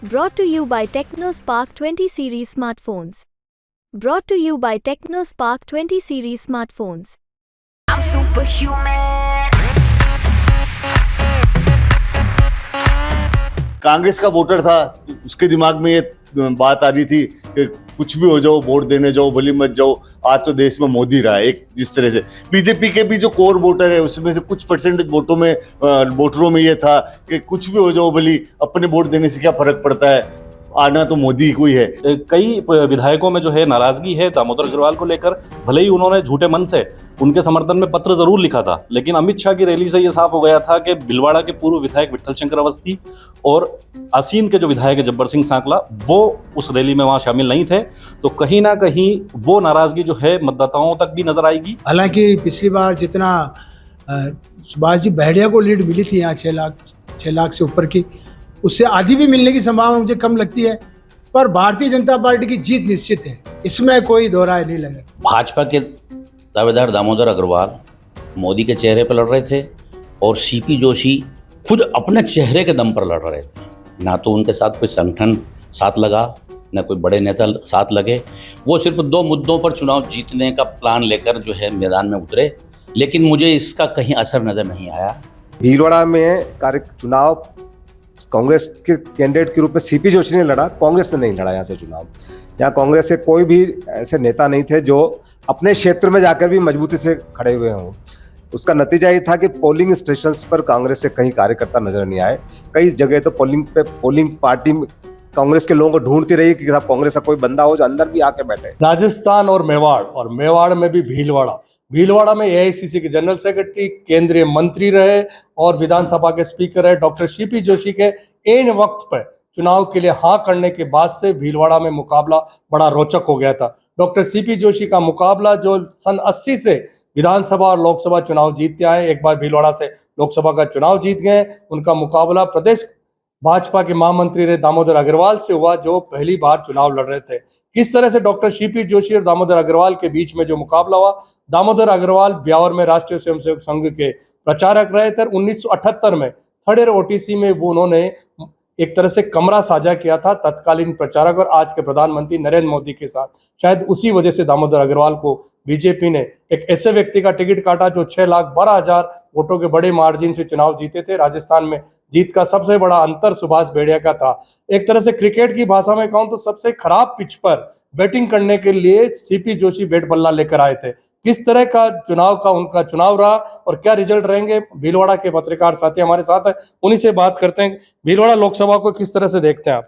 Brought to you by TechnoSpark 20 series smartphones. Brought to you by TechnoSpark 20 series smartphones. I'm superhuman. Congress का voter था, उसके दिमाग में ये बात आ रही थी कि कुछ भी हो जाओ, वोट देने जाओ, भली मत जाओ, आज तो देश में मोदी रहा है। एक जिस तरह से बीजेपी के भी जो कोर वोटर है उसमें से कुछ परसेंटेज वोटरों में ये था कि कुछ भी हो जाओ, भली अपने वोट देने से क्या फर्क पड़ता है, आना तो मोदी को ही है। कई विधायकों में जो है नाराजगी है दामोदर अग्रवाल को लेकर। भले ही उन्होंने झूठे मन से उनके समर्थन में पत्र जरूर लिखा था, लेकिन अमित शाह की रैली से यह साफ हो गया था कि भीलवाड़ा के पूर्व विधायक विठल शंकर अवस्थी और आसीन के जो विधायक है जब्बर सिंह सांकला, वो उस रैली में वहां शामिल नहीं थे। तो कहीं ना कहीं वो नाराजगी जो है मतदाताओं तक भी नजर आएगी। हालांकि पिछली बार जितना सुभाष जी बहड़िया को लीड मिली थी यहाँ 6 लाख से ऊपर की, उससे आधी भी मिलने की संभावना मुझे कम लगती है। पर भारतीय जनता पार्टी की जीत निश्चित है, इसमें कोई दो राय नहीं लगे। भाजपा के दावेदार दामोदर अग्रवाल मोदी के चेहरे पर लड़ रहे थे और सीपी जोशी खुद अपने चेहरे के दम पर लड़ रहे थे। ना तो उनके साथ कोई संगठन साथ लगा, न कोई बड़े नेता साथ लगे। वो सिर्फ 2 मुद्दों पर चुनाव जीतने का प्लान लेकर जो है मैदान में उतरे, लेकिन मुझे इसका कहीं असर नज़र नहीं आया। भीलवाड़ा में चुनाव कांग्रेस के कैंडिडेट के रूप में सीपी जोशी ने लड़ा, कांग्रेस ने नहीं लड़ा यहाँ से चुनाव। यहाँ कांग्रेस के कोई भी ऐसे नेता नहीं थे जो अपने क्षेत्र में जाकर भी मजबूती से खड़े हुए हों। उसका नतीजा ये था कि पोलिंग स्टेशंस पर कांग्रेस से कहीं कार्यकर्ता नजर नहीं आए। कई जगह तो पोलिंग पार्टी कांग्रेस के लोगों को ढूंढती रही कि साहब कांग्रेस का कोई बंदा हो जो अंदर भी आके बैठे। राजस्थान और मेवाड़ में भी भीलवाड़ा में एआईसीसी के जनरल सेक्रेटरी, केंद्रीय मंत्री रहे और विधानसभा के स्पीकर रहे डॉक्टर सीपी जोशी के ऐन वक्त पर चुनाव के लिए हाँ करने के बाद से भीलवाड़ा में मुकाबला बड़ा रोचक हो गया था। डॉक्टर सीपी जोशी का मुकाबला जो सन 80 से विधानसभा और लोकसभा चुनाव जीतते आए, एक बार भीलवाड़ा से लोकसभा का चुनाव जीत गए, उनका मुकाबला प्रदेश भाजपा के महामंत्री रहे दामोदर अग्रवाल से हुआ, जो पहली बार चुनाव लड़ रहे थे। किस तरह से डॉक्टर सीपी जोशी और दामोदर अग्रवाल के बीच में जो मुकाबला हुआ, दामोदर अग्रवाल ब्यावर में राष्ट्रीय स्वयंसेवक संघ के प्रचारक रहे थे। 1978 में थर्ड ईयर ओटीसी में वो उन्होंने एक तरह से कमरा साझा किया था तत्कालीन प्रचारक और आज के प्रधानमंत्री नरेंद्र मोदी के साथ। शायद उसी वजह से दामोदर अग्रवाल को बीजेपी ने एक ऐसे व्यक्ति का टिकट काटा जो 6,12,000 वोटों के बड़े मार्जिन से चुनाव जीते थे। राजस्थान में जीत का सबसे बड़ा अंतर सुभाष बहड़िया का था। एक तरह से क्रिकेट की भाषा में कहूं तो सबसे खराब पिच पर बैटिंग करने के लिए सीपी जोशी बैट बल्ला लेकर आए थे। किस तरह का चुनाव का उनका चुनाव रहा और क्या रिजल्ट रहेंगे, भीलवाड़ा के पत्रकार साथी हमारे साथ है, उन्हीं से बात करते हैं। भीलवाड़ा लोकसभा को किस तरह से देखते हैं आप?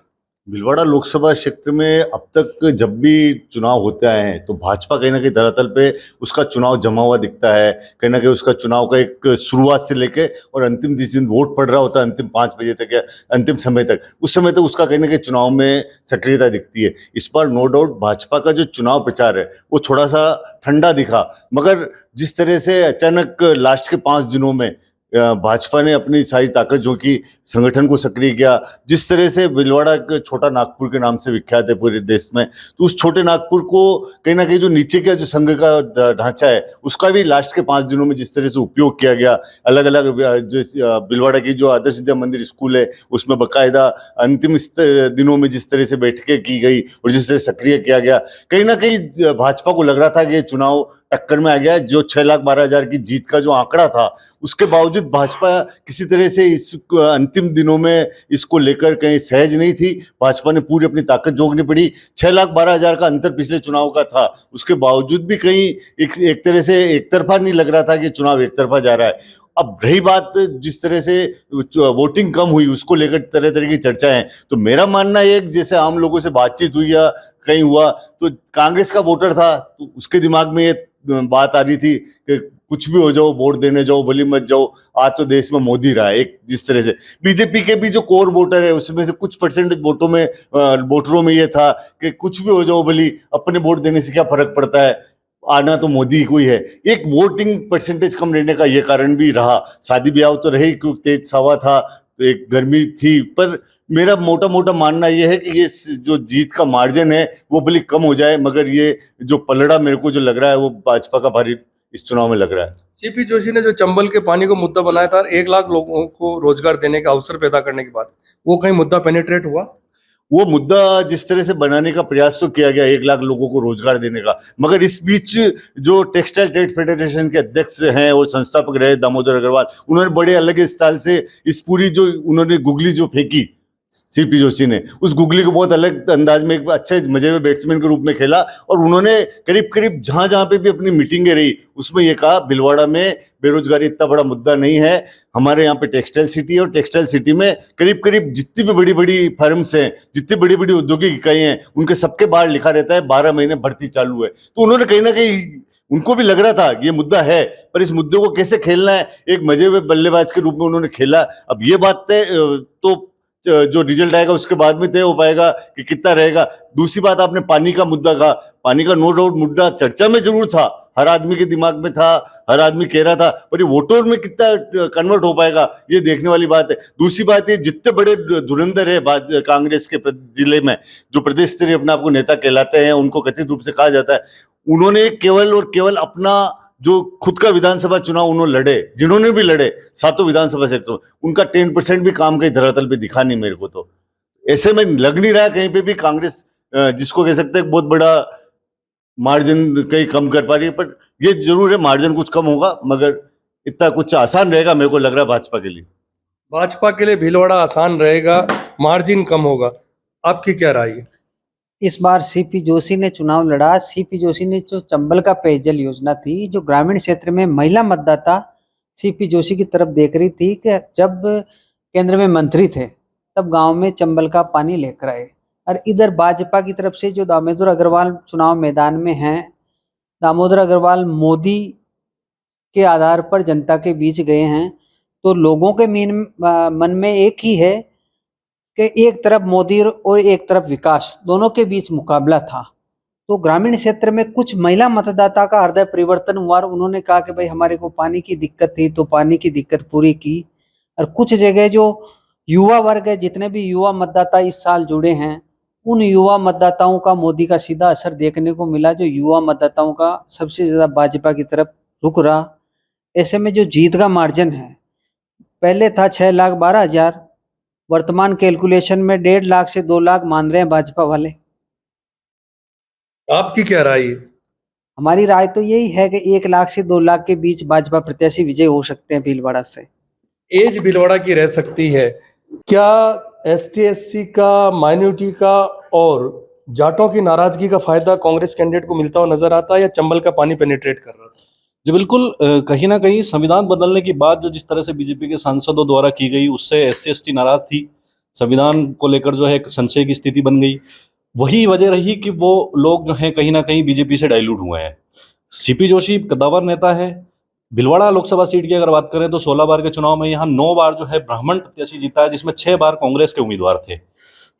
भीलवाड़ा लोकसभा क्षेत्र में अब तक जब भी चुनाव होते आए हैं तो भाजपा कहीं ना कहीं धरातल पे उसका चुनाव जमा हुआ दिखता है। कहीं ना कहीं उसका चुनाव का एक शुरुआत से लेके और अंतिम जिस दिन वोट पड़ रहा होता है, अंतिम 5 बजे तक या अंतिम समय तक, उस समय तक उसका कहीं ना कहीं चुनाव में सक्रियता दिखती है। इस बार नो डाउट भाजपा का जो चुनाव प्रचार है वो थोड़ा सा ठंडा दिखा, मगर जिस तरह से अचानक लास्ट के 5 दिनों में भाजपा ने अपनी सारी ताकत जो कि संगठन को सक्रिय किया, जिस तरह से भीलवाड़ा छोटा नागपुर के नाम से विख्यात है पूरे देश में, तो उस छोटे नागपुर को कहीं ना कहीं जो नीचे का जो संघ का ढांचा है उसका भी लास्ट के 5 दिनों में जिस तरह से उपयोग किया गया। अलग अलग जो भीलवाड़ा की जो आदर्श विद्या मंदिर स्कूल है उसमें बाकायदा अंतिम दिनों में जिस तरह से बैठकें की गई और जिस तरह सक्रिय किया गया, कहीं ना कहीं भाजपा को लग रहा था कि ये चुनाव टक्कर में आ गया। जो 6,12,000 की जीत का जो आंकड़ा था उसके बावजूद भाजपा किसी तरह से इस अंतिम दिनों में इसको लेकर कहीं सहज नहीं थी। भाजपा ने पूरी अपनी ताकत झोंकनी पड़ी। 6,12,000 का अंतर पिछले चुनाव का था, उसके बावजूद भी कहीं एक तरह से एक तरफा नहीं लग रहा था कि चुनाव एक तरफा जा रहा है। अब रही बात जिस तरह से वोटिंग कम हुई उसको लेकर तरह तरह की चर्चाएं, तो मेरा मानना है जैसे आम लोगों से बातचीत हुई या कहीं हुआ तो कांग्रेस का वोटर था, तो उसके दिमाग में ये बात आ रही थी कि कुछ भी हो जाओ, वोट देने जाओ, भली मत जाओ, आज तो देश में मोदी रहा है। एक जिस तरह से बीजेपी के भी जो कोर वोटर है उसमें से कुछ परसेंटेज वोटरों में ये था कि कुछ भी हो जाओ, भली अपने वोट देने से क्या फर्क पड़ता है, आना तो मोदी को ही है। एक वोटिंग परसेंटेज कम रहने का ये कारण भी रहा। शादी ब्याह तो रही क्योंकि तेज हवा था, तो एक गर्मी थी, पर मेरा मोटा मानना ये है कि ये जो जीत का मार्जिन है वो भले कम हो जाए, मगर ये जो पलड़ा मेरे को जो लग रहा है वो भाजपा का भारी इस चुनाव में लग रहा है। सीपी जोशी ने जो चंबल के पानी को मुद्दा बनाया था, 1 लाख लोगों को रोजगार देने का अवसर पैदा करने की बात, वो कहीं मुद्दा पेनिट्रेट हुआ? वो मुद्दा जिस तरह से बनाने का प्रयास तो किया गया, 1 लाख लोगों को रोजगार देने का, मगर इस बीच जो टेक्सटाइल ट्रेड फेडरेशन के अध्यक्ष हैं और संस्थापक रहे दामोदर अग्रवाल, उन्होंने बड़े अलग स्टाइल से इस पूरी जो उन्होंने गुगली जो फेंकी सीपी जोशी ने, उस गुगली को बहुत अलग अंदाज में एक अच्छे मजे में बैट्समैन के रूप में खेला। और उन्होंने करीब करीब जहां जहां पे भी अपनी मीटिंगें रही उसमें ये कहा भीलवाड़ा में बेरोजगारी इतना बड़ा मुद्दा नहीं है, हमारे यहाँ पे टेक्सटाइल सिटी है और टेक्सटाइल सिटी में करीब करीब जितनी भी बड़ी बड़ी फर्म्स हैं, जितनी बड़ी बड़ी औद्योगिक इकाई हैं, उनके सबके बाहर लिखा रहता है 12 महीने भर्ती चालू है। तो उन्होंने कहीं ना कहीं, उनको भी लग रहा था ये मुद्दा है, पर इस मुद्दे को कैसे खेलना है एक मजे में बल्लेबाज के रूप में उन्होंने खेला। अब ये बात तो जो रिजल्ट आएगा उसके बाद में तय हो पाएगा कि कितना रहेगा। दूसरी बात, आपने पानी का मुद्दा कहा, पानी का नो डाउट मुद्दा चर्चा में जरूर था, हर आदमी के दिमाग में था, हर आदमी कह रहा था, पर ये वोटों में कितना कन्वर्ट हो पाएगा ये देखने वाली बात है। दूसरी बात, ये जितने बड़े धुरंधर है कांग्रेस के जिले में, जो प्रदेश स्तरीय अपने आपको नेता कहलाते हैं, उनको कथित रूप से कहा जाता है, उन्होंने केवल और केवल अपना जो खुद का विधानसभा चुनाव उन्होंने लड़े, जिन्होंने भी लड़े 7 विधानसभा क्षेत्रों, उनका 10% भी काम कहीं धरातल पे दिखा नहीं मेरे को। तो ऐसे में लग नहीं रहा कहीं पे भी कांग्रेस, जिसको कह सकते हैं बहुत बड़ा मार्जिन कहीं कम कर पा रही है, पर ये जरूर है मार्जिन कुछ कम होगा, मगर इतना कुछ आसान रहेगा मेरे को लग रहा है भाजपा के लिए। भाजपा के लिए भीलवाड़ा आसान रहेगा, मार्जिन कम होगा, आपकी क्या राय है? इस बार सीपी जोशी ने चुनाव लड़ा। सीपी जोशी ने जो चंबल का पेयजल योजना थी, जो ग्रामीण क्षेत्र में महिला मतदाता सीपी जोशी की तरफ देख रही थी कि जब केंद्र में मंत्री थे तब गांव में चंबल का पानी लेकर आए, और इधर भाजपा की तरफ से जो दामोदर अग्रवाल चुनाव मैदान में हैं, दामोदर अग्रवाल मोदी के आधार पर जनता के बीच गए हैं, तो लोगों के मन में एक ही है कि एक तरफ मोदी और एक तरफ विकास, दोनों के बीच मुकाबला था। तो ग्रामीण क्षेत्र में कुछ महिला मतदाता का हृदय परिवर्तन हुआ और उन्होंने कहा कि भाई हमारे को पानी की दिक्कत थी तो पानी की दिक्कत पूरी की। और कुछ जगह जो युवा वर्ग है, जितने भी युवा मतदाता इस साल जुड़े हैं, उन युवा मतदाताओं का मोदी का सीधा असर देखने को मिला, जो युवा मतदाताओं का सबसे ज़्यादा भाजपा की तरफ रुक रहा। ऐसे में जो जीत का मार्जिन है, पहले था 6,12,000, वर्तमान कैलकुलेशन में 1.5 लाख से 2 लाख मान रहे हैं भाजपा वाले। आपकी क्या राय है? हमारी राय तो यही है कि 1 लाख से 2 लाख के बीच भाजपा प्रत्याशी विजय हो सकते हैं भीलवाड़ा से। एज भीलवाड़ा की रह सकती है। क्या ST/SC का, माइनॉरिटी का और जाटों की नाराजगी का फायदा कांग्रेस कैंडिडेट को मिलता हुआ नजर आता है, या चंबल का पानी पेनिट्रेट कर रहा था? जी बिल्कुल, कहीं ना कहीं संविधान बदलने की बात जो जिस तरह से बीजेपी के सांसदों द्वारा की गई, उससे SC/ST नाराज थी, संविधान को लेकर जो है एक संशय की स्थिति बन गई। वही वजह रही कि वो लोग जो है कहीं ना कहीं बीजेपी से डाइल्यूट हुए हैं। सीपी जोशी कद्दावर नेता है। भीलवाड़ा लोकसभा सीट की अगर बात करें तो 16 बार के चुनाव में यहाँ 9 बार जो है ब्राह्मण प्रत्याशी जीता है, जिसमें 6 बार कांग्रेस के उम्मीदवार थे।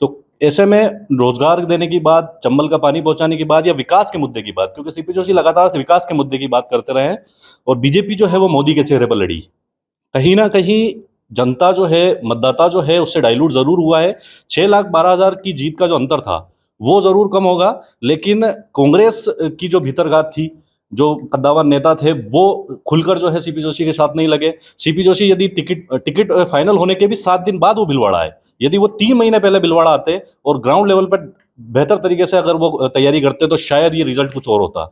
तो ऐसे में रोजगार देने की बात, चंबल का पानी पहुंचाने की बात, या विकास के मुद्दे की बात, क्योंकि सीपी जोशी लगातार से विकास के मुद्दे की बात करते रहे हैं और बीजेपी जो है वो मोदी के चेहरे पर लड़ी। कहीं ना कहीं जनता जो है, मतदाता जो है, उससे डाइल्यूट जरूर हुआ है। 6,12,000 की जीत का जो अंतर था वो जरूर कम होगा, लेकिन कांग्रेस की जो भीतरघात थी, जो कद्दावर नेता थे, वो खुलकर जो है सीपी जोशी के साथ नहीं लगे। सीपी जोशी यदि टिकट फाइनल होने के भी 7 दिन बाद वो भीलवाड़ा आए, यदि वो 3 महीने पहले भीलवाड़ा आते और ग्राउंड लेवल पर बेहतर तरीके से अगर वो तैयारी करते तो शायद ये रिजल्ट कुछ और होता।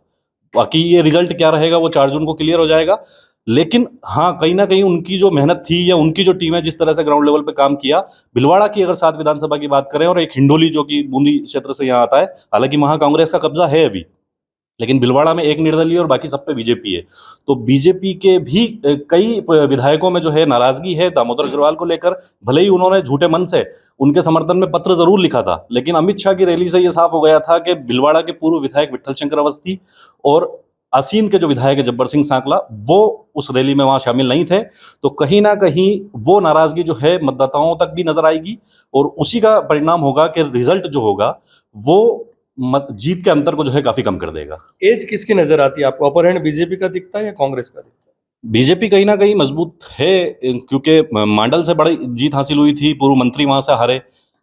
बाकी ये रिजल्ट क्या रहेगा वो 4 जून को क्लियर हो जाएगा। लेकिन हाँ, कहीं ना कहीं उनकी जो मेहनत थी या उनकी जो टीम है जिस तरह से ग्राउंड लेवल पे काम किया, भीलवाड़ा की अगर 7 विधानसभा की बात करें और एक हिंडोली जो कि बूंदी क्षेत्र से यहाँ आता है, हालांकि वहाँ कांग्रेस का कब्जा है अभी, लेकिन भीलवाड़ा में एक निर्दलीय और बाकी सब पे बीजेपी है। तो बीजेपी के भी कई विधायकों में जो है नाराजगी है दामोदर अग्रवाल को लेकर। भले ही उन्होंने झूठे मन से उनके समर्थन में पत्र जरूर लिखा था, लेकिन अमित शाह की रैली से यह साफ हो गया था कि भीलवाड़ा के पूर्व विधायक विठल शंकर अवस्थी और आसीन के जो विधायक है जब्बर सिंह सांकला, वो उस रैली में वहां शामिल नहीं थे। तो कहीं ना कहीं वो नाराजगी जो है मतदाताओं तक भी नजर आएगी और उसी का परिणाम होगा कि रिजल्ट जो होगा वो जीत के अंतर को जो है काफी कम कर देगा। एज किसकी नजर आती है आपको? अपर हैंड बीजेपी का दिखता है या कांग्रेस का दिखता है? बीजेपी कहीं ना कहीं मजबूत है, क्योंकि मांडल से बड़ी जीत हासिल हुई थी, पूर्व मंत्री वहां से हारे,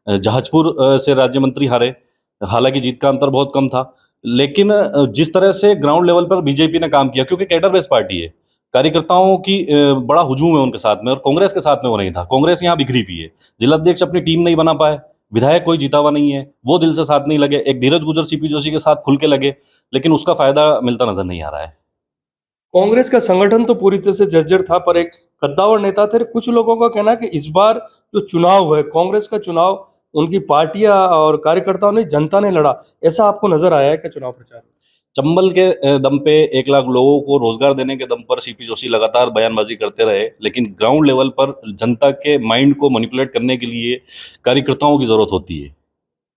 जहाजपुर से राज्य मंत्री हारे, हालांकि जीत का अंतर बहुत कम था। लेकिन जिस तरह से ग्राउंड लेवल पर बीजेपी ने काम किया, क्योंकि कैडर बेस पार्टी है, कार्यकर्ताओं की बड़ा हुजूम है उनके साथ में, और कांग्रेस के साथ में वो नहीं था। कांग्रेस यहाँ बिखरी हुई है, जिला अध्यक्ष अपनी टीम नहीं बना पाए, विधायक कोई जीता हुआ नहीं है, वो दिल से साथ नहीं लगे। एक धीरज गुजर सीपी जोशी के साथ खुल के लगे, लेकिन उसका फायदा मिलता नजर नहीं आ रहा है। कांग्रेस का संगठन तो पूरी तरह से जर्जर था, पर एक कद्दावर नेता थे। कुछ लोगों का कहना है कि इस बार जो चुनाव है, कांग्रेस का चुनाव उनकी पार्टियां और कार्यकर्ताओं ने, जनता ने लड़ा। ऐसा आपको नजर आया है क्या चुनाव प्रचार में? चंबल के दम पे 1 लाख लोगों को रोजगार देने के दम पर सीपी जोशी लगातार बयानबाजी करते रहे, लेकिन ग्राउंड लेवल पर जनता के माइंड को मैनिपुलेट करने के लिए कार्यकर्ताओं की जरूरत होती है।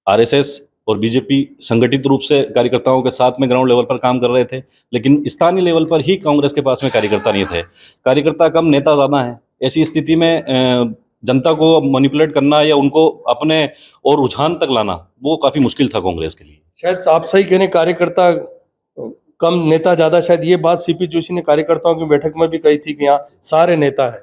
आरएसएस और बीजेपी संगठित रूप से कार्यकर्ताओं के साथ में ग्राउंड लेवल पर काम कर रहे थे, लेकिन स्थानीय लेवल पर ही कांग्रेस के पास में कार्यकर्ता नहीं थे। कार्यकर्ता कम, नेता ज़्यादा हैं। ऐसी स्थिति में जनता को मैनिपुलेट करना या उनको अपने और रुझान तक लाना, वो काफ़ी मुश्किल था कांग्रेस के लिए। शायद आप सही कह रहे हैं, कार्यकर्ता कम, नेता ज्यादा। शायद ये बात सीपी जोशी ने कार्यकर्ताओं की बैठक में भी कही थी कि यहाँ सारे नेता हैं।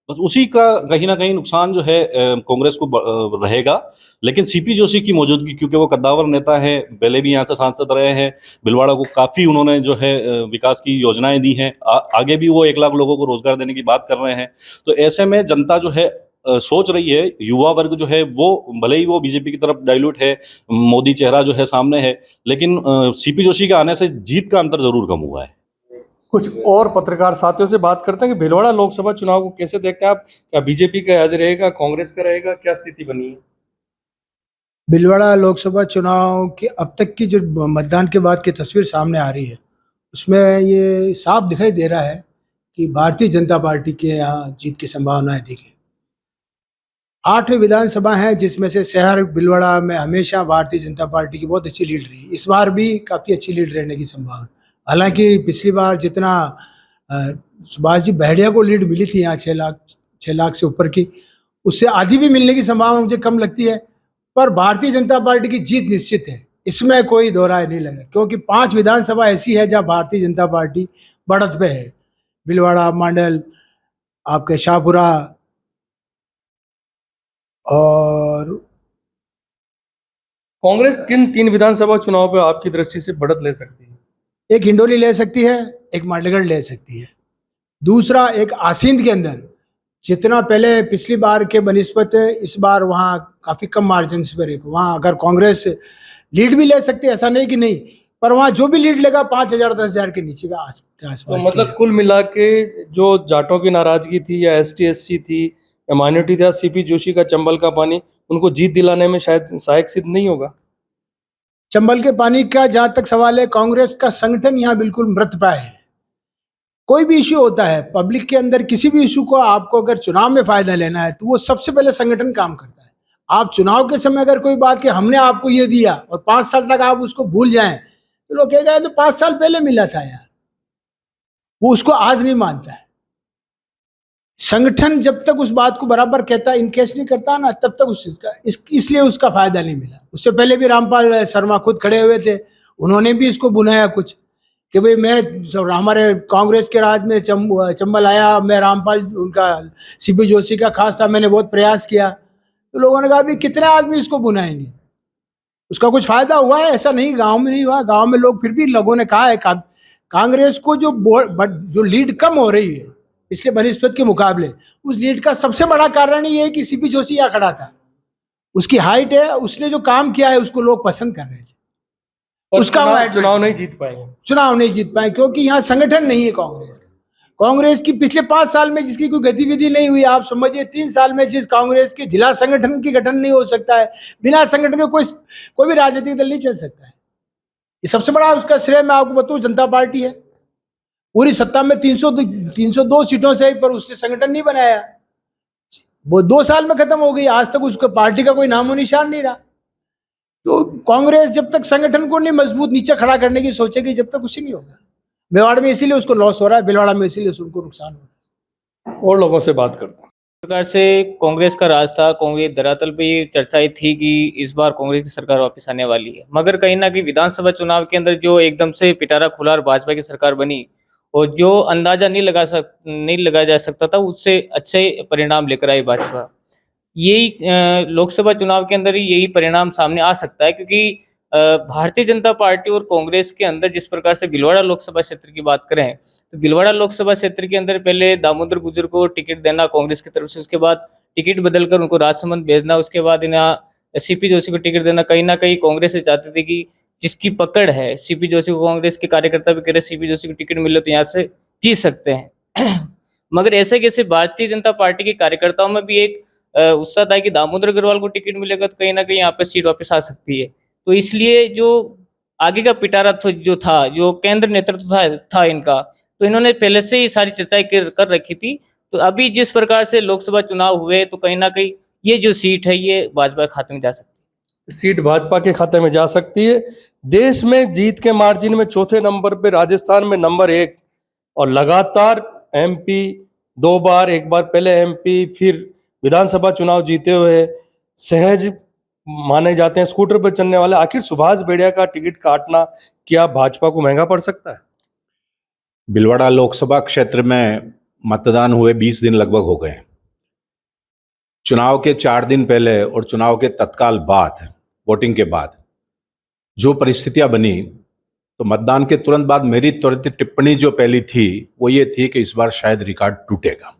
बस उसी का कहीं ना कहीं नुकसान जो है कांग्रेस को रहेगा। लेकिन सीपी जोशी की मौजूदगी, क्योंकि वो कद्दावर नेता है, पहले भी यहाँ से सांसद रहे हैं, भिलवाड़ा को काफ़ी उन्होंने जो है विकास की योजनाएं दी हैं, आगे भी वो 1 लाख लोगों को रोजगार देने की बात कर रहे हैं। तो ऐसे में जनता जो है सोच रही है, युवा वर्ग जो है वो भले ही वो बीजेपी की तरफ डाइल्यूट है, मोदी चेहरा जो है सामने है, लेकिन सीपी जोशी के आने से जीत का अंतर जरूर कम हुआ है। कुछ और पत्रकार साथियों से बात करते हैं कि भिलवाड़ा लोकसभा चुनाव को कैसे देखते हैं आप? क्या बीजेपी का एज रहेगा, कांग्रेस का रहेगा, क्या स्थिति बनी है? भिलवाड़ा लोकसभा चुनाव की अब तक की जो मतदान के बाद की तस्वीर सामने आ रही है, उसमें ये साफ दिखाई दे रहा है कि भारतीय जनता पार्टी के यहाँ जीत की संभावनाएं दिखी। 8 विधानसभा हैं, जिसमें से शहर भिलवाड़ा में हमेशा भारतीय जनता पार्टी की बहुत अच्छी लीड रही। इस बार भी काफ़ी अच्छी लीड रहने की संभावना। हालांकि पिछली बार जितना सुभाष जी बहड़िया को लीड मिली थी यहाँ 6 लाख से ऊपर की, उससे आधी भी मिलने की संभावना मुझे कम लगती है। पर भारतीय जनता पार्टी की जीत निश्चित है, इसमें कोई दो राय नहीं लगा, क्योंकि 5 विधानसभा ऐसी है जहाँ भारतीय जनता पार्टी बढ़त पे है। भिलवाड़ा, मांडल, आपके शाहपुरा और कांग्रेस किन 3 विधानसभा चुनाव पे आपकी दृष्टि से बढ़त ले सकती है? एक हिंडोली ले सकती है, एक मांडलगढ़ ले सकती है, दूसरा एक आसींद के अंदर जितना पहले पिछली बार के बनिस्बत इस बार वहाँ काफ़ी कम मार्जिन पर है। वहाँ अगर कांग्रेस लीड भी ले सकती है, ऐसा नहीं कि नहीं, पर वहाँ जो भी लीड लेगा 5,000-10,000 के नीचे का आसपास। तो मतलब कुल मिला के जो जाटों की नाराजगी थी या ST SC थी या माइनॉरिटी था, सीपी जोशी का चंबल का पानी उनको जीत दिलाने में शायद सहायक सिद्ध नहीं होगा। चंबल के पानी का जहाँ तक सवाल है, कांग्रेस का संगठन यहाँ बिल्कुल मृतप्राय है। कोई भी इश्यू होता है पब्लिक के अंदर, किसी भी इश्यू को आपको अगर चुनाव में फायदा लेना है तो वो सबसे पहले संगठन काम करता है। आप चुनाव के समय अगर कोई बात कि हमने आपको ये दिया और 5 साल तक आप उसको भूल जाएं, तो लोग कहेगा तो 5 साल पहले मिला था यार, वो उसको आज नहीं मानता है। संगठन जब तक उस बात को बराबर कहता है, इनकेस नहीं करता ना, तब तक इसलिए उसका फायदा नहीं मिला। उससे पहले भी रामपाल शर्मा खुद खड़े हुए थे, उन्होंने भी इसको बुनाया कुछ कि भाई मैं, हमारे कांग्रेस के राज में चंबल आया, मैं रामपाल उनका सीपी जोशी का खास था, मैंने बहुत प्रयास किया। तो लोगों ने कहा भी कितने आदमी इसको बुनाएंगे, उसका कुछ फायदा हुआ है? ऐसा नहीं, गांव में नहीं हुआ। गांव में लोग फिर भी लोगों ने कहा है कांग्रेस को जो लीड कम हो रही है पिछले बनिस्पत के मुकाबले, उस लीड का सबसे बड़ा कारण ये है कि सीपी जोशी यहाँ खड़ा था, उसकी हाइट है, उसने जो काम किया है उसको लोग पसंद कर रहे थे। उसका चुनाव नहीं जीत पाए क्योंकि यहाँ संगठन नहीं है कांग्रेस का। कांग्रेस की पिछले 5 साल में जिसकी कोई गतिविधि नहीं हुई, आप समझिए 3 साल में जिस कांग्रेस के जिला संगठन की गठन नहीं हो सकता है, बिना संगठन के कोई भी राजनीतिक दल नहीं चल सकता है। ये सबसे बड़ा उसका श्रेय मैं आपको बताऊं, जनता पार्टी है। पूरी सत्ता में 302 सीटों से, पर उसने संगठन नहीं बनाया, वो 2 साल में खत्म हो गई। आज तक उसका पार्टी का कोई नामो निशान नहीं रहा। तो कांग्रेस जब तक संगठन को नहीं मजबूत नीचे खड़ा करने की सोचेगी, जब तक कुछ नहीं होगा। मेवाड़ में इसीलिए उसको लॉस हो रहा है, भिलवाड़ा में इसीलिए उनको नुकसान हो रहा है। और लोगों से बात करते हैं। प्रकार से कांग्रेस का राज था, कांग्रेस धरातल पे ये चर्चाएं थी कि इस बार कांग्रेस की सरकार वापस आने वाली है, मगर कहीं ना कहीं विधानसभा चुनाव के अंदर जो एकदम से पिटारा खुला और भाजपा की सरकार बनी, और जो अंदाजा नहीं लगाया जा सकता था, उससे अच्छे परिणाम लेकर आई भाजपा। यही लोकसभा चुनाव के अंदर ही यही परिणाम सामने आ सकता है, क्योंकि भारतीय जनता पार्टी और कांग्रेस के अंदर जिस प्रकार से भिलवाड़ा लोकसभा क्षेत्र की बात करें, तो भिलवाड़ा लोकसभा क्षेत्र के अंदर पहले दामोदर गुर्जर को टिकट देना कांग्रेस की तरफ से, उसके बाद टिकट बदलकर उनको राजसमंद भेजना, उसके बाद सीपी जोशी को टिकट देना कहीं ना कहीं कांग्रेस से चाहती थी कि जिसकी पकड़ है सीपी जोशी को, कांग्रेस के कार्यकर्ता भी कह रहे सीपी जोशी को टिकट मिले तो यहाँ से जीत सकते हैं। मगर ऐसे कैसे भारतीय जनता पार्टी के कार्यकर्ताओं में भी एक उत्साह था कि दामोदर अग्रवाल को टिकट मिलेगा तो कहीं ना कहीं यहाँ पे सीट वापस आ सकती है। तो इसलिए जो आगे का पिटारा जो था, जो केंद्र नेतृत्व था इनका, तो इन्होंने पहले से ही सारी चर्चाएं कर रखी थी। तो अभी जिस प्रकार से लोकसभा चुनाव हुए तो कहीं ना कहीं ये जो सीट है ये भाजपा के खाते में जा सकती है। सीट भाजपा के खाते में जा सकती है। देश में जीत के मार्जिन में चौथे नंबर पे राजस्थान में नंबर 1, और लगातार एमपी 2 बार, एक बार पहले एमपी फिर विधानसभा चुनाव जीते हुए सहज माने जाते हैं स्कूटर पर चलने वाले। आखिर सुभाष बेड़िया का टिकट काटना क्या भाजपा को महंगा पड़ सकता है? भिलवाड़ा लोकसभा क्षेत्र में मतदान हुए 20 दिन लगभग हो गए। चुनाव के 4 दिन पहले और चुनाव के तत्काल बाद, वोटिंग के बाद जो परिस्थितियां बनी, तो मतदान के तुरंत बाद मेरी त्वरित टिप्पणी जो पहली थी वो ये थी कि इस बार शायद रिकॉर्ड टूटेगा।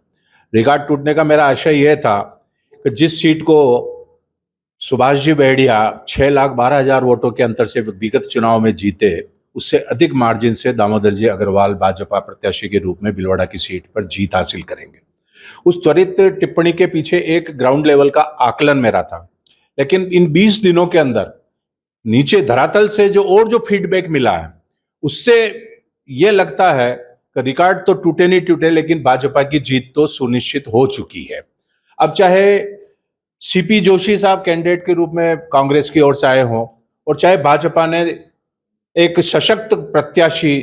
रिकॉर्ड टूटने का मेरा आशय यह था कि जिस सीट को सुभाष जी बेड़िया 6,12,000 वोटों के अंतर से विगत चुनाव में जीते, उससे अधिक मार्जिन से दामोदर जी अग्रवाल भाजपा प्रत्याशी के रूप में भिलवाड़ा की सीट पर जीत हासिल करेंगे। उस त्वरित टिप्पणी के पीछे एक ग्राउंड लेवल का आकलन मेरा था। लेकिन इन 20 दिनों के अंदर नीचे धरातल से जो फीडबैक मिला है, उससे यह लगता है कि रिकॉर्ड तो टूटे नहीं टूटे, लेकिन भाजपा की जीत तो सुनिश्चित हो चुकी है। अब चाहे सीपी जोशी साहब कैंडिडेट के रूप में कांग्रेस की ओर से आए हों, और चाहे भाजपा ने एक सशक्त प्रत्याशी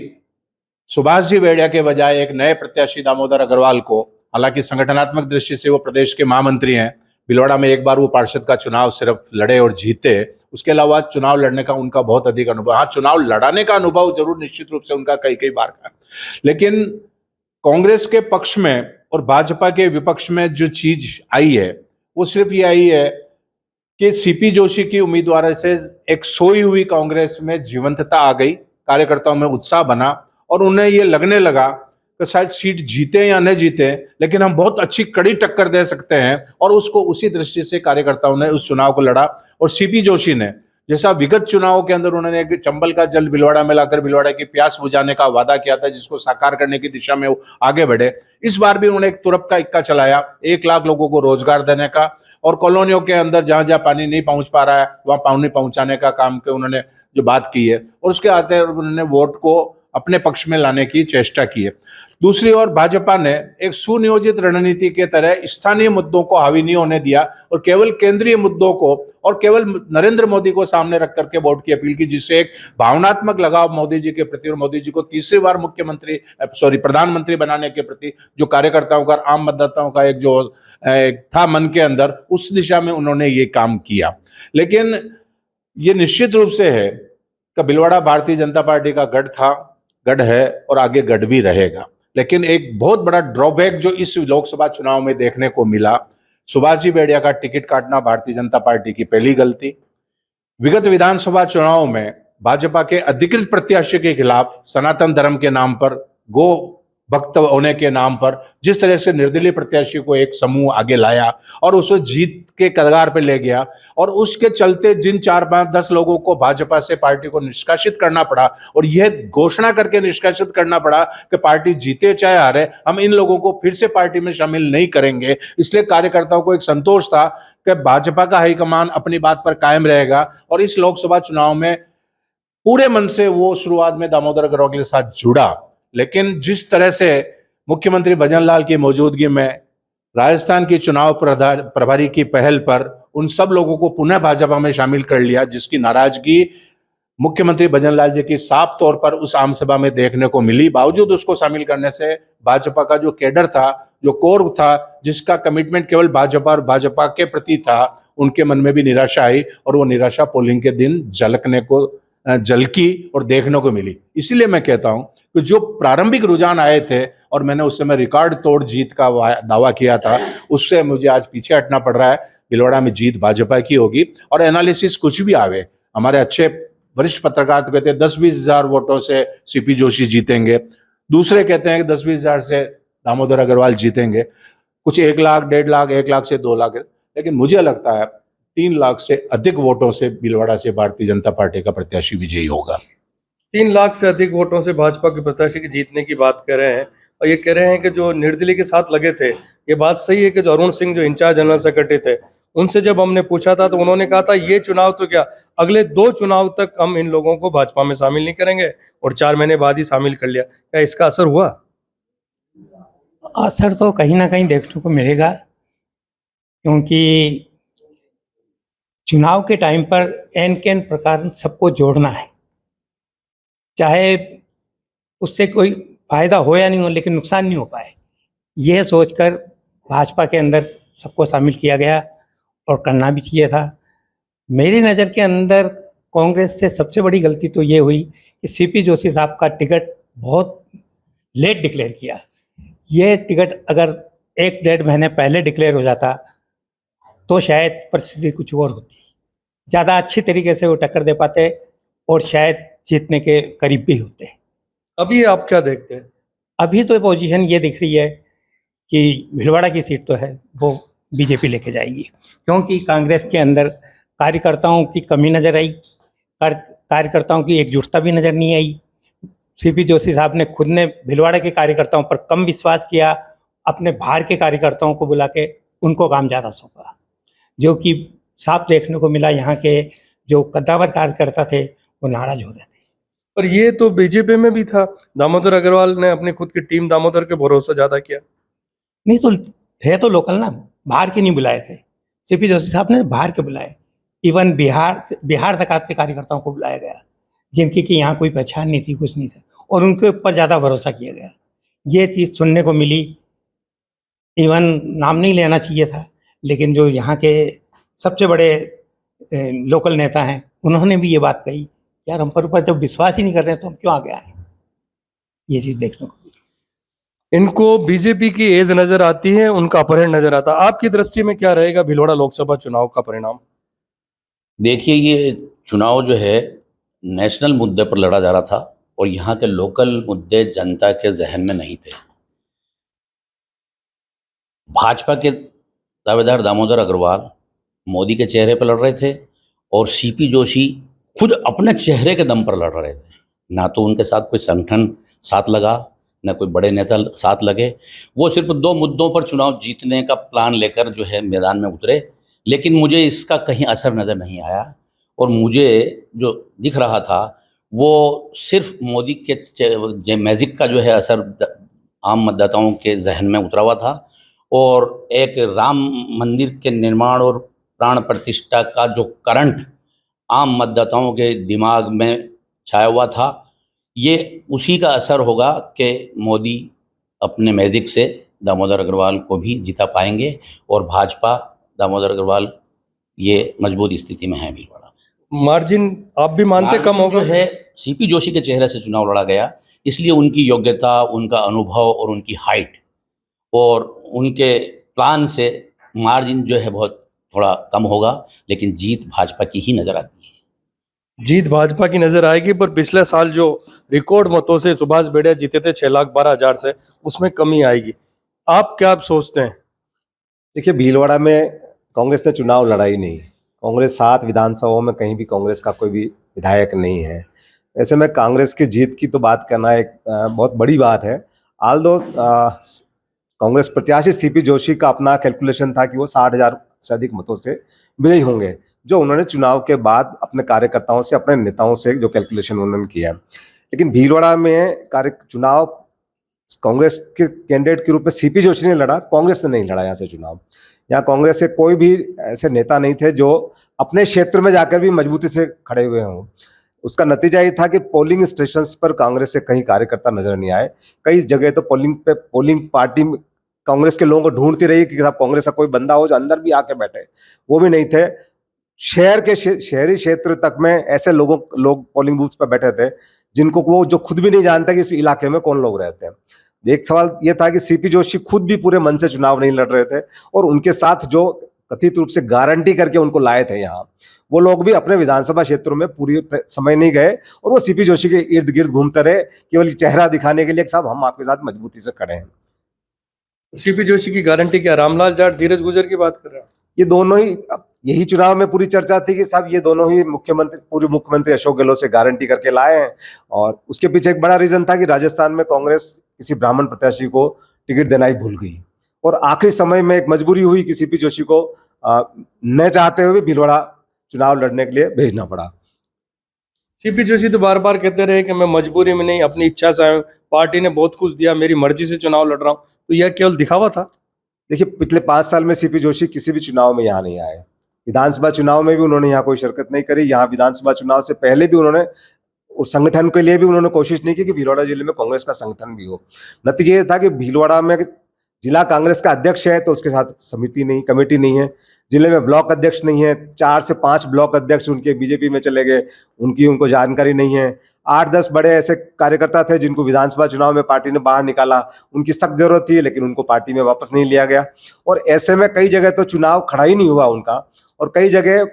सुभाष जी बेड़िया के बजाय एक नए प्रत्याशी दामोदर अग्रवाल को, हालांकि संगठनात्मक दृष्टि से वो प्रदेश के महामंत्री हैं, भिलवाड़ा में एक बार वो पार्षद का चुनाव सिर्फ लड़े और जीते, उसके अलावा चुनाव लड़ने का उनका बहुत अधिक अनुभव। हाँ, चुनाव लड़ाने का अनुभव जरूर निश्चित रूप से उनका कई बार का, लेकिन कांग्रेस के पक्ष में और भाजपा के विपक्ष में जो चीज आई है वो सिर्फ ये आई है कि सीपी जोशी की उम्मीदवार से एक सोई हुई कांग्रेस में जीवंतता आ गई, कार्यकर्ताओं में उत्साह बना, और उन्हें ये लगने लगा कि शायद सीट जीते या न जीते, लेकिन हम बहुत अच्छी कड़ी टक्कर दे सकते हैं। और उसको उसी दृष्टि से कार्यकर्ताओं ने उस चुनाव को लड़ा। और सीपी जोशी ने, जैसा विगत चुनाव के अंदर उन्होंने एक चंबल का जल भिलवाड़ा में लाकर भिलवाड़ा की प्यास बुझाने का वादा किया था, जिसको साकार करने की दिशा में वो आगे बढ़े, इस बार भी उन्होंने एक तुरप का इक्का चलाया 1 लाख लोगों को रोजगार देने का, और कॉलोनियों के अंदर जहां जहां पानी नहीं पहुंच पा रहा है वहां पानी पहुंचाने का काम के उन्होंने जो बात की है, और उसके आते उन्होंने वोट को अपने पक्ष में लाने की चेष्टा की है। दूसरी ओर भाजपा ने एक सुनियोजित रणनीति के तरह स्थानीय मुद्दों को हावी नहीं होने दिया और केवल केंद्रीय मुद्दों को और केवल नरेंद्र मोदी को सामने रख करके वोट की अपील की, जिससे एक भावनात्मक लगाव मोदी जी के प्रति और मोदी जी को तीसरी बार प्रधानमंत्री बनाने के प्रति जो कार्यकर्ताओं का, आम मतदाताओं का एक था मन के अंदर, उस दिशा में उन्होंने ये काम किया। लेकिन ये निश्चित रूप से है कि भिलवाड़ा भारतीय जनता पार्टी का गढ़ था, गढ़ है और आगे गढ़ भी रहेगा। लेकिन एक बहुत बड़ा ड्रॉबैक जो इस लोकसभा चुनाव में देखने को मिला, सुभाष जी बेड़िया का टिकट काटना भारतीय जनता पार्टी की पहली गलती। विगत विधानसभा चुनाव में भाजपा के अधिकृत प्रत्याशी के खिलाफ सनातन धर्म के नाम पर, गो भक्त होने के नाम पर जिस तरह से निर्दलीय प्रत्याशी को एक समूह आगे लाया और उसे जीत के कगार पे ले गया, और उसके चलते जिन 4-5-10 लोगों को भाजपा से पार्टी को निष्कासित करना पड़ा, और यह घोषणा करके निष्कासित करना पड़ा कि पार्टी जीते चाहे हारे, हम इन लोगों को फिर से पार्टी में शामिल नहीं करेंगे। इसलिए कार्यकर्ताओं को एक संतोष था कि भाजपा का हाईकमान अपनी बात पर कायम रहेगा, और इस लोकसभा चुनाव में पूरे मन से वो शुरुआत में दामोदर अग्रवाल के साथ जुड़ा। लेकिन जिस तरह से मुख्यमंत्री भजन लाल की मौजूदगी में राजस्थान की चुनाव प्रभारी की पहल पर उन सब लोगों को पुनः भाजपा में शामिल कर लिया, जिसकी नाराजगी मुख्यमंत्री भजन लाल जी की साफ तौर पर उस आम सभा में देखने को मिली। बावजूद उसको शामिल करने से भाजपा का जो कैडर था, जो कोर था, जिसका कमिटमेंट केवल भाजपा और भाजपा के प्रति था, उनके मन में भी निराशा आई, और वो निराशा पोलिंग के दिन झलकी और देखने को मिली। इसीलिए मैं कहता हूं कि जो प्रारंभिक रुझान आए थे और मैंने उस समय रिकॉर्ड तोड़ जीत का दावा किया था, उससे मुझे आज पीछे हटना पड़ रहा है। भिलवाड़ा में जीत भाजपा की होगी, और एनालिसिस कुछ भी आवे, हमारे अच्छे वरिष्ठ पत्रकार तो कहते हैं 10-20 हजार वोटों से सीपी जोशी जीतेंगे, दूसरे कहते हैं कि 10-20 हजार से दामोदर अग्रवाल जीतेंगे, कुछ 1 लाख, 1.5 लाख, 1 लाख से 2 लाख। लेकिन मुझे लगता है 3 लाख से अधिक वोटों से भीलवाड़ा से भारतीय जनता पार्टी का प्रत्याशी विजयी होगा। 3 लाख से अधिक वोटों से भाजपा के प्रत्याशी की जीतने की बात कर रहे हैं और ये कह रहे हैं कि जो निर्दलीय के साथ लगे थे, ये बात सही है कि जो अरुण सिंह जो इंचार्ज जनरल सेक्रेटरी थे, उनसे जब हमने पूछा था तो उन्होंने कहा था ये चुनाव तो क्या, अगले 2 चुनाव तक हम इन लोगों को भाजपा में शामिल नहीं करेंगे, और 4 महीने बाद ही शामिल कर लिया। क्या इसका असर हुआ? असर तो कहीं ना कहीं देखने को मिलेगा, क्योंकि चुनाव के टाइम पर एन के एन प्रकार सबको जोड़ना है, चाहे उससे कोई फायदा हो या नहीं हो, लेकिन नुकसान नहीं हो पाए, यह सोचकर भाजपा के अंदर सबको शामिल किया गया और करना भी चाहिए था। मेरी नज़र के अंदर कांग्रेस से सबसे बड़ी गलती तो ये हुई कि सीपी जोशी साहब का टिकट बहुत लेट डिक्लेयर किया। ये टिकट अगर 1-1.5 महीने पहले डिक्लेयर हो जाता तो शायद परिस्थिति कुछ और होती, ज़्यादा अच्छी तरीके से वो टक्कर दे पाते और शायद जीतने के करीब भी होते। अभी आप क्या देखते हैं? अभी तो पोजीशन ये दिख रही है कि भीलवाड़ा की सीट तो है वो बीजेपी लेके जाएगी, क्योंकि कांग्रेस के अंदर कार्यकर्ताओं की कमी नज़र आई, कार्यकर्ताओं की एकजुटता भी नज़र नहीं आई। सीपी जोशी साहब ने खुद ने भीलवाड़ा के कार्यकर्ताओं पर कम विश्वास किया, अपने बाहर के कार्यकर्ताओं को बुला के उनको काम ज़्यादा सौंपा, जो कि साफ देखने को मिला। यहाँ के जो कद्दावर कार्यकर्ता थे वो नाराज हो रहे थे। पर ये तो बीजेपी में भी था, दामोदर अग्रवाल ने अपनी खुद की टीम दामोदर के भरोसा ज्यादा किया। नहीं तो थे तो लोकल ना, बाहर के नहीं बुलाए थे। सीपी जोशी साहब ने बाहर के बुलाए, इवन बिहार तक के कार्यकर्ताओं को बुलाया गया, जिनकी कि यहाँ कोई पहचान नहीं थी, कुछ नहीं था, और उनके ऊपर ज़्यादा भरोसा किया गया। ये चीज़ सुनने को मिली। इवन नाम नहीं लेना चाहिए था, लेकिन जो यहाँ के सबसे बड़े लोकल नेता हैं उन्होंने भी ये बात कही, यार हम पर ऊपर जब विश्वास ही नहीं कर रहे तो हम क्यों आगे आए। ये चीज़ देखने को मिली। इनको बीजेपी की एज नजर आती है, उनका अपहरण नजर आता। आपकी दृष्टि में क्या रहेगा भीलवाड़ा लोकसभा चुनाव का परिणाम? देखिए, ये चुनाव जो है नेशनल मुद्दे पर लड़ा जा रहा था और यहाँ के लोकल मुद्दे जनता के जहन में नहीं थे। भाजपा के दावेदार दामोदर अग्रवाल मोदी के चेहरे पर लड़ रहे थे और सीपी जोशी खुद अपने चेहरे के दम पर लड़ रहे थे। ना तो उनके साथ कोई संगठन साथ लगा, ना कोई बड़े नेता साथ लगे। वो सिर्फ 2 मुद्दों पर चुनाव जीतने का प्लान लेकर जो है मैदान में उतरे, लेकिन मुझे इसका कहीं असर नज़र नहीं आया। और मुझे जो दिख रहा था वो सिर्फ मोदी के मैजिक का जो है असर आम मतदाताओं के जहन में उतरा हुआ था, और एक राम मंदिर के निर्माण और प्राण प्रतिष्ठा का जो करंट आम मतदाताओं के दिमाग में छाया हुआ था, ये उसी का असर होगा कि मोदी अपने मैजिक से दामोदर अग्रवाल को भी जिता पाएंगे और भाजपा दामोदर अग्रवाल ये मजबूत स्थिति में है। भीलवाड़ा मार्जिन आप भी मानते कम होगा? जो है सीपी जोशी के चेहरे से चुनाव लड़ा गया, इसलिए उनकी योग्यता, उनका अनुभव और उनकी हाइट और उनके प्लान से मार्जिन जो है बहुत थोड़ा कम होगा, लेकिन जीत भाजपा की ही नजर आती है। जीत भाजपा की नजर आएगी, पर पिछले साल जो रिकॉर्ड मतों से सुभाष बेड़िया जीते थे 6,12,000 से, उसमें कमी आएगी। आप क्या सोचते हैं? देखिए, भीलवाड़ा में कांग्रेस ने चुनाव लड़ा ही नहीं। कांग्रेस 7 विधानसभाओं में कहीं भी कांग्रेस का कोई भी विधायक नहीं है। ऐसे में कांग्रेस की जीत की तो बात करना एक बहुत बड़ी बात है। आल्दो कांग्रेस प्रत्याशी सीपी जोशी का अपना कैलकुलेशन था कि वो 60,000 से अधिक मतों से विजयी होंगे, जो उन्होंने चुनाव के बाद अपने कार्यकर्ताओं से, अपने नेताओं से जो कैलकुलेशन उन्होंने किया। लेकिन भीलवाड़ा में चुनाव कांग्रेस के कैंडिडेट के रूप में सीपी जोशी ने लड़ा, कांग्रेस ने नहीं लड़ा यहाँ से चुनाव। यहाँ कांग्रेस के कोई भी ऐसे नेता नहीं थे जो अपने क्षेत्र में जाकर भी मजबूती से खड़े हुए हों। उसका नतीजा ये था कि पोलिंग स्टेशंस पर कांग्रेस से कहीं कार्यकर्ता नजर नहीं आए। कई जगह तो पोलिंग पार्टी कांग्रेस के लोगों को ढूंढती रही कि साहब कांग्रेस का कोई बंदा हो जो अंदर भी आके बैठे, वो भी नहीं थे। शहरी क्षेत्र तक में ऐसे लोग पोलिंग बूथ पर बैठे थे जिनको वो जो खुद भी नहीं जानते कि इस इलाके में कौन लोग रहते हैं। एक सवाल ये था कि सीपी जोशी खुद भी पूरे मन से चुनाव नहीं लड़ रहे थे, और उनके साथ जो कथित रूप से गारंटी करके उनको लाए थे यहाँ, वो लोग भी अपने विधानसभा क्षेत्रों में पूरी समय नहीं गए, और वो सीपी जोशी के इर्द गिर्द घूमते रहे केवल चेहरा दिखाने के लिए कि साहब हम आपके साथ मजबूती से खड़े हैं। सीपी जोशी की गारंटी क्या? रामलाल जाट, धीरज गुजर की बात कर रहे हैं? ये दोनों ही यही चुनाव में पूरी चर्चा थी कि साहब ये दोनों ही पूर्व मुख्यमंत्री अशोक गहलोत से गारंटी करके लाए हैं। और उसके पीछे एक बड़ा रीजन था कि राजस्थान में कांग्रेस किसी ब्राह्मण प्रत्याशी को टिकट देना ही भूल गई और आखिरी समय में एक मजबूरी हुई कि सीपी जोशी को न चाहते हुए भी भीलवाड़ा चुनाव लड़ने के लिए भेजना पड़ा। सीपी जोशी तो बार बार कहते रहे कि मैं मजबूरी में नहीं, अपनी इच्छा से आया हूं, पार्टी ने बहुत कुछ दिया, मेरी मर्जी से चुनाव लड़ रहा हूं, तो यह केवल दिखावा था। देखिए, पिछले 5 साल में सीपी जोशी किसी भी चुनाव में यहाँ नहीं आए। विधानसभा चुनाव में भी उन्होंने यहाँ कोई शिरकत नहीं करी। यहाँ विधानसभा चुनाव से पहले भी उन्होंने उस संगठन के लिए भी उन्होंने कोशिश नहीं की कि भीलवाड़ा जिले में कांग्रेस का संगठन भी हो। नतीजा ये था कि भीलवाड़ा में जिला कांग्रेस का अध्यक्ष है तो उसके साथ समिति नहीं, कमेटी नहीं है। जिले में ब्लॉक अध्यक्ष नहीं है, 4 से 5 ब्लॉक अध्यक्ष उनके बीजेपी में चले गए, उनको जानकारी नहीं है। 8-10 बड़े ऐसे कार्यकर्ता थे जिनको विधानसभा चुनाव में पार्टी ने बाहर निकाला, उनकी सख्त जरूरत थी लेकिन उनको पार्टी में वापस नहीं लिया गया। और ऐसे में कई जगह तो चुनाव खड़ा ही नहीं हुआ उनका, और कई जगह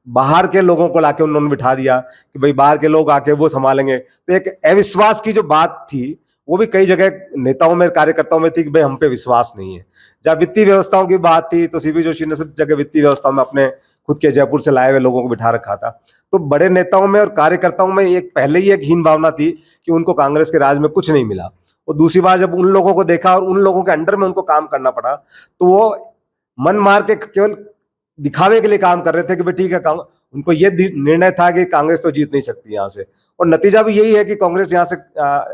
बाहर के लोगों को लाके उन्होंने बिठा दिया कि भाई बाहर के लोग आके वो संभालेंगे। तो एक अविश्वास की जो बात थी वो भी कई जगह नेताओं में, कार्यकर्ताओं में थी कि भाई हम पे विश्वास नहीं है। जब वित्तीय व्यवस्थाओं की बात थी तो सीपी जोशी ने सब जगह वित्तीय व्यवस्था में अपने खुद के जयपुर से लाए हुए लोगों को बिठा रखा था। तो बड़े नेताओं में और कार्यकर्ताओं में एक पहले ही एक हीन भावना थी कि उनको कांग्रेस के राज में कुछ नहीं मिला। और दूसरी बार जब उन लोगों को देखा और उन लोगों के अंडर में उनको काम करना पड़ा तो वो मन मार के केवल दिखावे के लिए काम कर रहे थे कि भाई ठीक है। उनको ये निर्णय था कि कांग्रेस तो जीत नहीं सकती यहाँ से, और नतीजा भी यही है कि कांग्रेस यहाँ से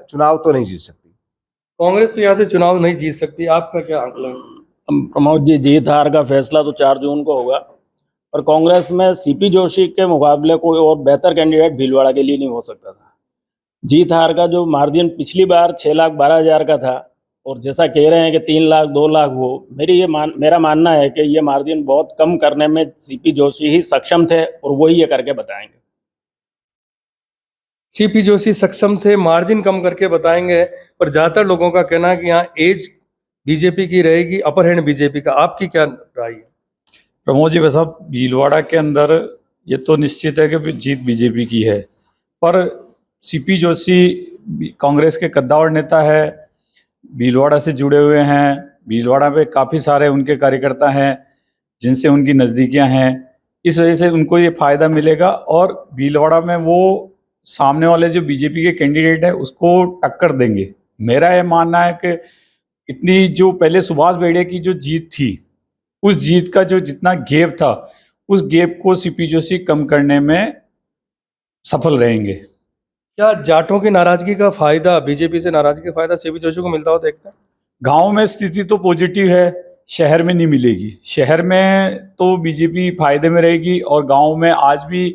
चुनाव तो नहीं जीत सकती। कांग्रेस तो यहाँ से चुनाव नहीं जीत सकती, आपका क्या आंकलन? प्रमोद जी, जीत हार का फैसला तो 4 जून को होगा, और कांग्रेस में सीपी जोशी के मुकाबले कोई और बेहतर कैंडिडेट भीलवाड़ा के लिए नहीं हो सकता था। जीत हार का जो मार्जिन पिछली बार 6,12,000 का था, और जैसा कह रहे हैं कि 3 लाख 2 लाख हो, मेरा मानना है कि ये मार्जिन बहुत कम करने में सीपी जोशी ही सक्षम थे और वही ये करके बताएंगे। सीपी जोशी सक्षम थे, मार्जिन कम करके बताएंगे, पर ज्यादातर लोगों का कहना है कि यहाँ एज बीजेपी की रहेगी, अपर हैंड बीजेपी का। आपकी क्या राय है? प्रमोद जी, साहब भीलवाड़ा के अंदर ये तो निश्चित है कि जीत बीजेपी की है, पर सीपी जोशी कांग्रेस के कद्दावर नेता है, भीलवाड़ा से जुड़े हुए हैं। भीलवाड़ा पे काफ़ी सारे उनके कार्यकर्ता हैं जिनसे उनकी नज़दीकियां हैं, इस वजह से उनको ये फ़ायदा मिलेगा। और भीलवाड़ा में वो सामने वाले जो बीजेपी के कैंडिडेट है उसको टक्कर देंगे। मेरा ये मानना है कि इतनी जो पहले सुभाष बेड़े की जो जीत थी, उस जीत का जो जितना गैप था, उस गैप को सीपी जोशी कम करने में सफल रहेंगे। क्या जाटों की नाराजगी का फायदा, बीजेपी से नाराजगी का फायदा सीपी जोशी को मिलता हो देखते हैं? गांव में स्थिति तो पॉजिटिव है, शहर में नहीं मिलेगी। शहर में तो बीजेपी फायदे में रहेगी, और गांव में आज भी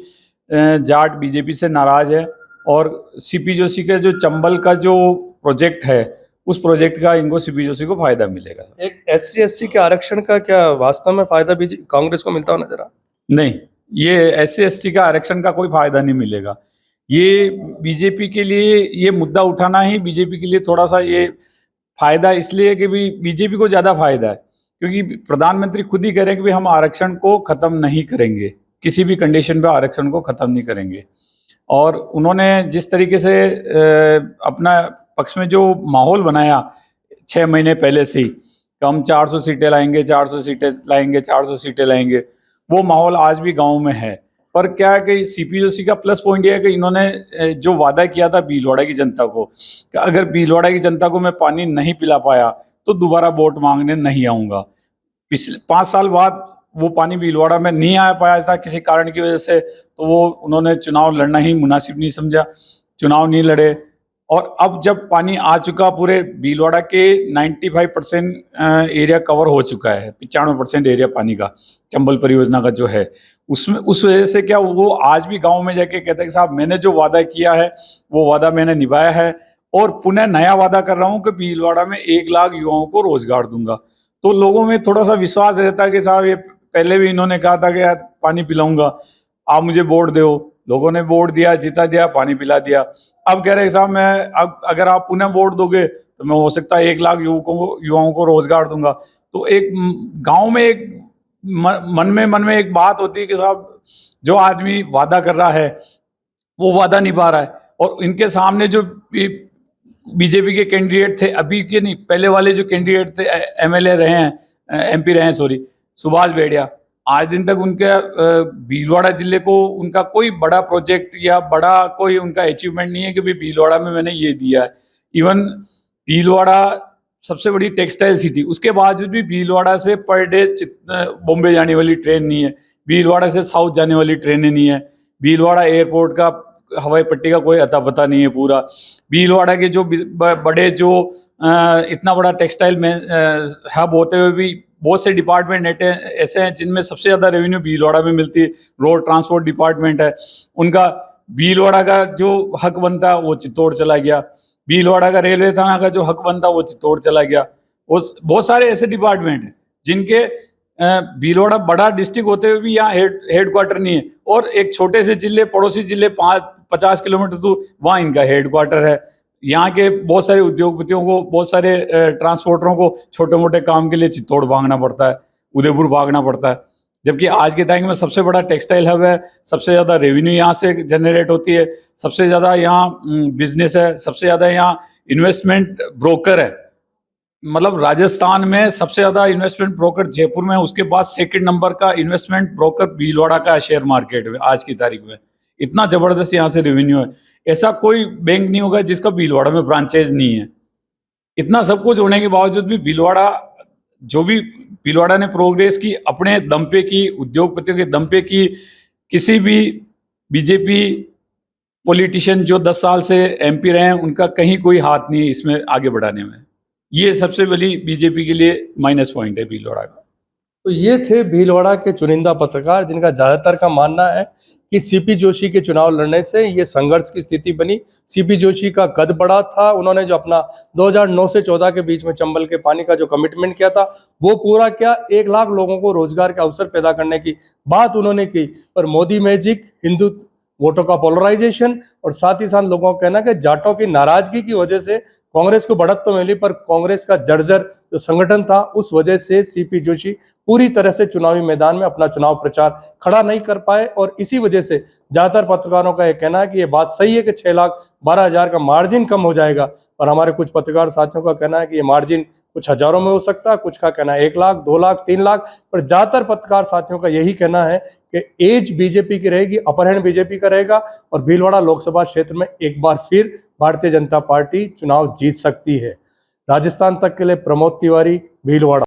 जाट बीजेपी से नाराज है। और सीपी जोशी का जो चंबल का जो प्रोजेक्ट है, उस प्रोजेक्ट का इनको सीपी जोशी को फायदा मिलेगा। एक SC/ST के आरक्षण का क्या वास्तव में फायदा कांग्रेस को मिलता हो नजर आ? नहीं, ये SC/ST का आरक्षण का कोई फायदा नहीं मिलेगा। ये बीजेपी के लिए ये मुद्दा उठाना ही बीजेपी के लिए थोड़ा सा ये फायदा इसलिए कि भी बीजेपी को ज्यादा फायदा है, क्योंकि प्रधानमंत्री खुद ही कह रहे हैं कि हम आरक्षण को खत्म नहीं करेंगे, किसी भी कंडीशन पे आरक्षण को खत्म नहीं करेंगे। और उन्होंने जिस तरीके से अपना पक्ष में जो माहौल बनाया 6 महीने पहले से ही, कि हम 400 सीटें लाएंगे, 400 सीटें लाएंगे, 400 सीटें लाएंगे, वो माहौल आज भी गाँव में है। पर क्या है कि सीपी जोशी का प्लस पॉइंट ये है कि इन्होंने जो वादा किया था भीलवाड़ा की जनता को, कि अगर भीलवाड़ा की जनता को मैं पानी नहीं पिला पाया तो दोबारा वोट मांगने नहीं आऊँगा। पिछले 5 साल बाद वो पानी भीलवाड़ा में नहीं आ पाया था किसी कारण की वजह से, तो वो उन्होंने चुनाव लड़ना ही मुनासिब नहीं समझा, चुनाव नहीं लड़े। और अब जब पानी आ चुका, पूरे भीलवाड़ा के 95% एरिया कवर हो चुका है, 95% एरिया पानी का चंबल परियोजना का जो है, उसमें उस वजह से क्या वो आज भी गांव में जाके कहते हैं कि साहब मैंने जो वादा किया है वो वादा मैंने निभाया है, और पुनः नया वादा कर रहा हूं कि भीलवाड़ा में 1 लाख युवाओं को रोजगार दूंगा। तो लोगों में थोड़ा सा विश्वास रहता है कि साहब ये पहले भी इन्होंने कहा था कि यार पानी पिलाऊंगा, आप मुझे वोट दो। लोगों ने वोट दिया, जिता दिया, पानी पिला दिया। अब कह रहे साहब मैं अब अगर आप पुनः वोट दोगे तो मैं हो सकता है 1 लाख युवाओं को रोजगार दूंगा। तो एक गांव में एक मन में एक बात होती है कि साहब जो आदमी वादा कर रहा है वो वादा निभा रहा है। और इनके सामने जो बीजेपी के कैंडिडेट थे, अभी के नहीं, पहले वाले जो कैंडिडेट थे, MLA रहे हैं, MP रहे हैं, सुभाष बेड़िया, आज दिन तक उनके भीलवाड़ा जिले को उनका कोई बड़ा प्रोजेक्ट या बड़ा कोई उनका अचीवमेंट नहीं है कि भाई भीलवाड़ा में मैंने ये दिया है। इवन भीलवाड़ा सबसे बड़ी टेक्सटाइल सिटी, उसके बावजूद भी भीलवाड़ा से पर डे बॉम्बे जाने वाली ट्रेन नहीं है, भीलवाड़ा से साउथ जाने वाली ट्रेनें नहीं है, भीलवाड़ा एयरपोर्ट का हवाई पट्टी का कोई अता पता नहीं है पूरा। भीलवाड़ा के जो बड़े जो इतना बड़ा टेक्सटाइल में हब होते हुए भी बहुत से डिपार्टमेंट ऐसे हैं जिनमें सबसे ज़्यादा रेवेन्यू भीलवाड़ा में मिलती है। रोड ट्रांसपोर्ट डिपार्टमेंट है, उनका भीलवाड़ा का जो हक बनता वो चित्तौड़ चला गया। भीलवाड़ा का रेलवे थाना का जो हक बनता वो चित्तौड़ चला गया। उस बहुत सारे ऐसे डिपार्टमेंट हैं जिनके भीलवाड़ा बड़ा डिस्ट्रिक्ट होते हुए भी यहाँ हेडक्वार्टर नहीं है, और एक छोटे से जिले पड़ोसी जिले 50 किलोमीटर दूर वहाँ इनका हेडक्वार्टर है। यहाँ के बहुत सारे उद्योगपतियों को, बहुत सारे ट्रांसपोर्टरों को छोटे मोटे काम के लिए चित्तौड़ भागना पड़ता है, उदयपुर भागना पड़ता है। जबकि आज के टाइम में सबसे बड़ा टेक्सटाइल हब है, सबसे ज़्यादा रेवेन्यू यहाँ से जनरेट होती है, सबसे ज़्यादा यहाँ बिजनेस है, सबसे ज़्यादा यहाँ इन्वेस्टमेंट ब्रोकर है। मतलब राजस्थान में सबसे ज़्यादा इन्वेस्टमेंट ब्रोकर जयपुर में, उसके बाद सेकंड नंबर का इन्वेस्टमेंट ब्रोकर भीलवाड़ा का शेयर मार्केट में आज की तारीख में। इतना ज़बरदस्त यहाँ से रेवेन्यू है। ऐसा कोई बैंक नहीं होगा जिसका भीलवाड़ा में ब्रांचेज नहीं है। इतना सब कुछ होने के बावजूद भी भीलवाड़ा, जो भी भीलवाड़ा ने प्रोग्रेस की अपने दम पे की, उद्योगपतियों के दम पे की, किसी भी बीजेपी पॉलिटिशियन जो 10 साल से एमपी रहे हैं उनका कहीं कोई हाथ नहीं है इसमें आगे बढ़ाने में। ये सबसे बड़ी बीजेपी के लिए माइनस पॉइंट है भीलवाड़ा का। तो ये थे भीलवाड़ा के चुनिंदा पत्रकार जिनका ज़्यादातर का मानना है कि सीपी जोशी के चुनाव लड़ने से ये संघर्ष की स्थिति बनी। सीपी जोशी का कद बड़ा था, उन्होंने जो अपना 2009 से 14 के बीच में चंबल के पानी का जो कमिटमेंट किया था वो पूरा किया। 1 लाख लोगों को रोजगार के अवसर पैदा करने की बात उन्होंने की। पर मोदी मैजिक, हिंदू वोटों का पोलराइजेशन और साथ ही साथ लोगों का कहना कि जाटों की नाराजगी की वजह से कांग्रेस को बढ़त तो मिली, पर कांग्रेस का जर्जर जो संगठन था उस वजह से सीपी जोशी पूरी तरह से चुनावी मैदान में अपना चुनाव प्रचार खड़ा नहीं कर पाए। और इसी वजह से ज़्यादातर पत्रकारों का यह कहना है कि ये बात सही है कि 6,12,000 का मार्जिन कम हो जाएगा, और हमारे कुछ पत्रकार साथियों का कहना है कि ये मार्जिन कुछ हजारों में हो सकता है, कुछ का कहना है 1 लाख, 2 लाख, 3 लाख। पर ज़्यादातर पत्रकार साथियों का यही कहना है कि एज बीजेपी की रहेगी, अपर हैंड बीजेपी का रहेगा, और भीलवाड़ा लोकसभा क्षेत्र में एक बार फिर भारतीय जनता पार्टी चुनाव जीत सकती है। राजस्थान तक के लिए प्रमोद तिवारी, भीलवाड़ा।